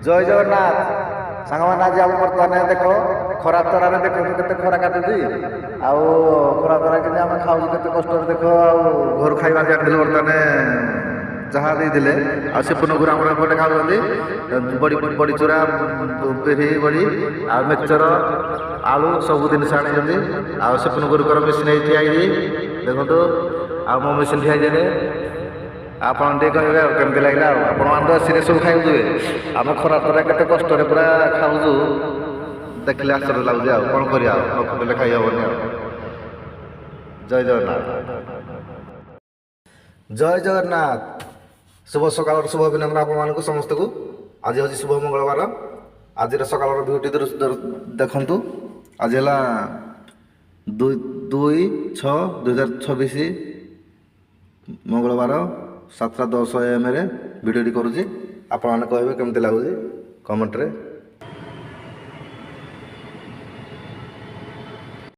ଜୟ ଜଗନ୍ନାଥ ସାଙ୍ଗମାନେ ଆଜି ଆମେ ବର୍ତ୍ତମାନ ଦେଖ ଖରା ତରାରେ ଦେଖନ୍ତୁ କେତେ ଖରା କାଟୁଛି ଆଉ ଖରା ତରା କେମିତି ଆମେ ଖାଉଛୁ କେତେ କଷ୍ଟରେ ଦେଖ ଆଉ ଘରୁ ଖାଇବା ଜାଣିଥିଲେ ବର୍ତ୍ତମାନ ଯାହା ଦେଇଥିଲେ ଆଉ ସେ ପୁନଗୁରୁ ଆମର ଏପଟେ ଖାଉଛନ୍ତି ବଡ଼ି ଚୁରା ପେରି ବଡ଼ି ଆଉ ମିକ୍ସଚର ଆଳୁ ସବୁ ଜିନିଷ ଆଣିଛନ୍ତି ଆଉ ସେ ପୁନଗୁରୁଙ୍କର ମେସିନ୍ ହେଇ ଠିଆ ହେଇଛି ଦେଖନ୍ତୁ ଆଉ ମୋ ମେସିନ୍ ଠିଆ ହେଇଛି ଆପଣ ଟିକେ କହିବେ ଆଉ କେମିତି ଲାଗିଲା ଆଉ ଆପଣମାନେ ତ ଏସିରେ ସବୁ ଖାଇବୁଥିବେ ଆମେ ଖରା ତରା କେତେ କଷ୍ଟରେ ପୁରା ଖାଉଛୁ ଦେଖିଲେ ଆଶ୍ଚର୍ଯ୍ୟ ଲାଗୁଛି ଆଉ କ'ଣ କରିବା ଆଉ ନ ଖାଇଲେ ଖାଇ ହେବନି ଆଉ ଜୟ ଜଗନ୍ନାଥ ଜୟ ଜଗନ୍ନାଥ ଶୁଭ ସକାଳର ଶୁଭ ଅଭିନନ୍ଦନ ଆପଣମାନଙ୍କୁ ସମସ୍ତଙ୍କୁ ଆଜି ହେଉଛି ଶୁଭ ମଙ୍ଗଳବାର ଆଜିର ସକାଳର ଭିୟୁଟି ଦେଖନ୍ତୁ ଆଜି ହେଲା 2/6/2026 ମଙ୍ଗଳବାର 7:10 AM ଭିଡ଼ିଓଟି କରୁଛି ଆପଣମାନେ କହିବେ କେମିତି ଲାଗୁଛି କମେଣ୍ଟରେ।